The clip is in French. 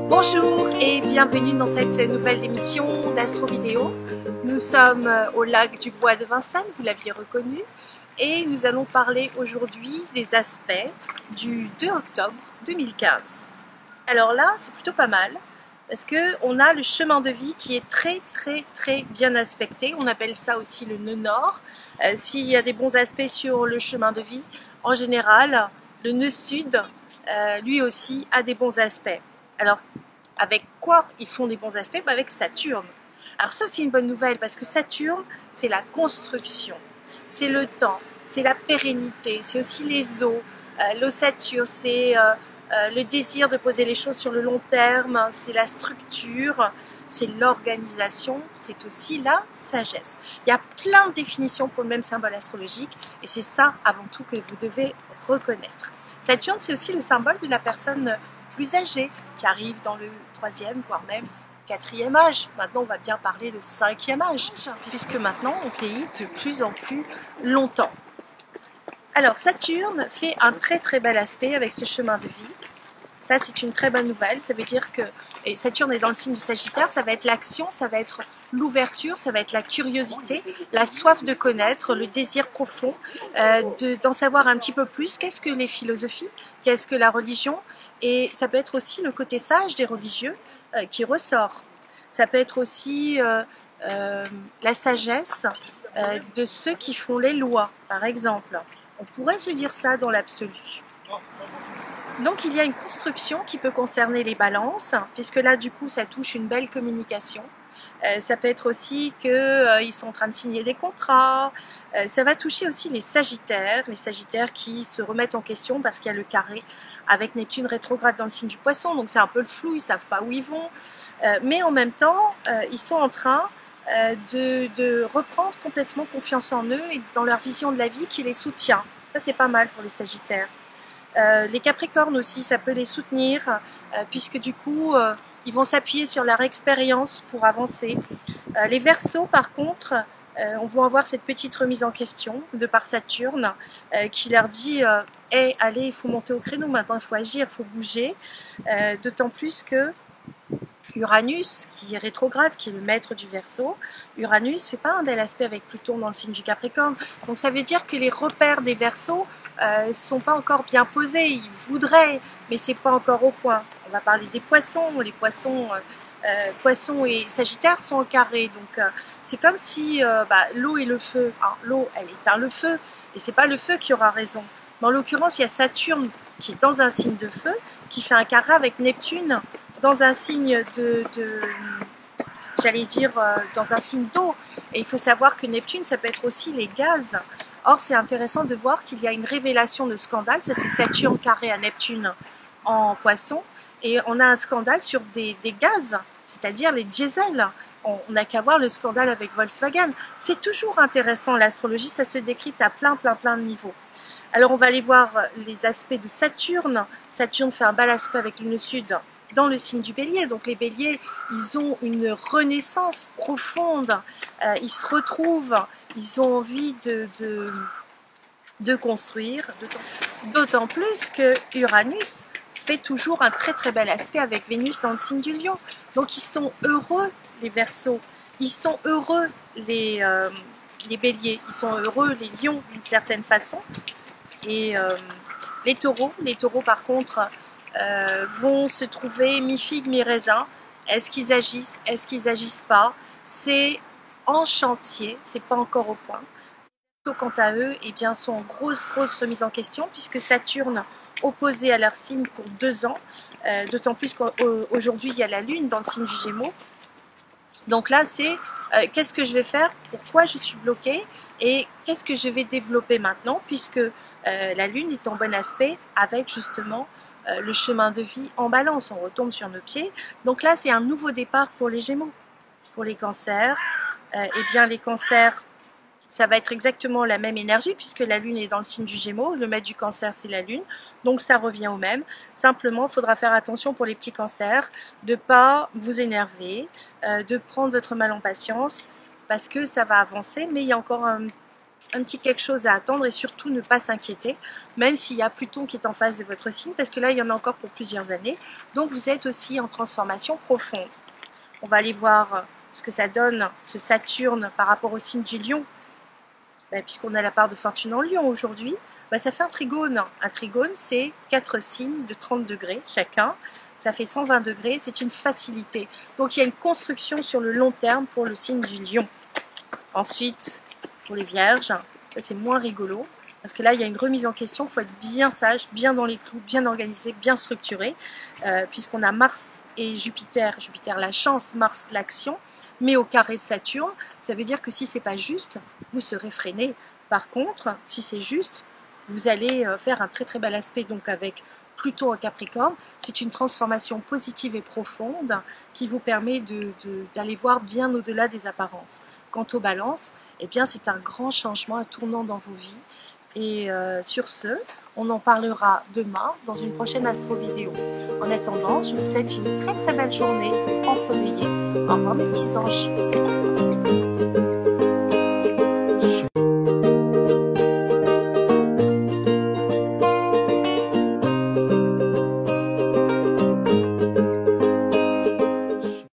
Bonjour et bienvenue dans cette nouvelle émission d'Astro Vidéo. Nous sommes au lac du Bois de Vincennes, vous l'aviez reconnu, et nous allons parler aujourd'hui des aspects du 2 octobre 2015. Alors là, c'est plutôt pas mal, parce qu'on a le chemin de vie qui est très bien aspecté. On appelle ça aussi le nœud nord. S'il y a des bons aspects sur le chemin de vie, en général, le nœud sud, lui aussi, a des bons aspects. Alors, avec quoi ils font des bons aspects? Avec Saturne. Alors ça, c'est une bonne nouvelle, parce que Saturne, c'est la construction, c'est le temps, c'est la pérennité, c'est aussi les eaux. L'ossature, c'est le désir de poser les choses sur le long terme, c'est la structure, c'est l'organisation, c'est aussi la sagesse. Il y a plein de définitions pour le même symbole astrologique, et c'est ça, avant tout, que vous devez reconnaître. Saturne, c'est aussi le symbole de la personne plus âgée, qui arrive dans le 3e, voire même 4e âge. Maintenant, on va bien parler de 5e âge, puisque maintenant, on vieillit de plus en plus longtemps. Alors, Saturne fait un très bel aspect avec ce chemin de vie. Ça, c'est une très bonne nouvelle. Ça veut dire que et Saturne est dans le signe du Sagittaire, ça va être l'action, ça va être l'ouverture, ça va être la curiosité, la soif de connaître, le désir profond d'en savoir un petit peu plus. Qu'est-ce que les philosophies? Qu'est-ce que la religion? Et ça peut être aussi le côté sage des religieux qui ressort. Ça peut être aussi la sagesse de ceux qui font les lois, par exemple. On pourrait se dire ça dans l'absolu. Donc il y a une construction qui peut concerner les balances, puisque là du coup ça touche une belle communication. Ça peut être aussi qu'ils sont en train de signer des contrats. Ça va toucher aussi les sagittaires qui se remettent en question parce qu'il y a le carré avec Neptune rétrograde dans le signe du Poisson, donc c'est un peu le flou, ils ne savent pas où ils vont. Mais en même temps, ils sont en train de reprendre complètement confiance en eux et dans leur vision de la vie qui les soutient. Ça c'est pas mal pour les sagittaires. Les capricornes aussi, ça peut les soutenir, puisque du coup, ils vont s'appuyer sur leur expérience pour avancer. Les Verseaux, par contre, on va avoir cette petite remise en question de par Saturne, qui leur dit hey, allez, il faut monter au créneau, maintenant il faut agir, il faut bouger. D'autant plus que Uranus, qui est rétrograde, qui est le maître du Verseau, Uranus ne fait pas un bel aspect avec Pluton dans le signe du Capricorne. Donc ça veut dire que les repères des Verseaux ne sont pas encore bien posés. Ils voudraient, mais c'est pas encore au point. On va parler des Poissons. Les Poissons, Poissons et Sagittaires sont en carré. Donc c'est comme si l'eau et le feu. Hein, l'eau, elle éteint le feu, et c'est pas le feu qui aura raison. Mais en l'occurrence, il y a Saturne qui est dans un signe de feu, qui fait un carré avec Neptune dans un signe j'allais dire, dans un signe d'eau. Et il faut savoir que Neptune, ça peut être aussi les gaz. Or, c'est intéressant de voir qu'il y a une révélation de scandale. Ça, c'est Saturne carré à Neptune en Poisson. Et on a un scandale sur des gaz, c'est-à-dire les diesels. On n'a qu'à voir le scandale avec Volkswagen. C'est toujours intéressant, l'astrologie, ça se décrypte à plein de niveaux. Alors, on va aller voir les aspects de Saturne. Saturne fait un bel aspect avec le nœud sud dans le signe du Bélier. Donc les Béliers, ils ont une renaissance profonde, ils se retrouvent, ils ont envie de construire, d'autant plus que Uranus fait toujours un très bel aspect avec Vénus dans le signe du Lion. Donc ils sont heureux, les Verseaux, ils sont heureux, les Béliers, ils sont heureux, les Lions d'une certaine façon. Et les Taureaux par contre, vont se trouver mi-figue, mi-raisin. Est-ce qu'ils agissent? Est-ce qu'ils agissent pas? C'est en chantier, c'est pas encore au point. Quant à eux, eh bien, sont en grosse remise en question, puisque Saturne opposé à leur signe pour 2 ans, d'autant plus qu'aujourd'hui il y a la Lune dans le signe du Gémeaux. Donc là, c'est qu'est-ce que je vais faire? Pourquoi je suis bloquée? Et qu'est-ce que je vais développer maintenant, puisque la Lune est en bon aspect avec justement le chemin de vie en balance, on retombe sur nos pieds. Donc là, c'est un nouveau départ pour les Gémeaux. Pour les Cancers, eh bien les Cancers, ça va être exactement la même énergie puisque la Lune est dans le signe du Gémeaux, le maître du Cancer c'est la Lune, donc ça revient au même. Simplement, il faudra faire attention pour les petits cancers, de ne pas vous énerver, de prendre votre mal en patience parce que ça va avancer, mais il y a encore un petit quelque chose à attendre et surtout ne pas s'inquiéter, même s'il y a Pluton qui est en face de votre signe, parce que là il y en a encore pour plusieurs années, donc vous êtes aussi en transformation profonde. On va aller voir ce que ça donne, ce Saturne par rapport au signe du Lion, puisqu'on a la part de fortune en Lion aujourd'hui, ça fait un trigone. Un trigone c'est 4 signes de 30 degrés chacun, ça fait 120 degrés, c'est une facilité. Donc il y a une construction sur le long terme pour le signe du Lion. Ensuite, pour les Vierges, c'est moins rigolo, parce que là il y a une remise en question, il faut être bien sage, bien dans les clous, bien organisé, bien structuré, puisqu'on a Mars et Jupiter, Jupiter la chance, Mars l'action, mais au carré de Saturne, ça veut dire que si c'est pas juste, vous serez freiné. Par contre, si c'est juste, vous allez faire un très très bel aspect, donc avec Pluton en Capricorne, c'est une transformation positive et profonde qui vous permet d'aller voir bien au-delà des apparences. Quant aux balances, eh bien c'est un grand changement, un tournant dans vos vies. Et sur ce, on en parlera demain dans une prochaine astro vidéo. En attendant, je vous souhaite une très très belle journée ensoleillée. Au revoir mes petits anges.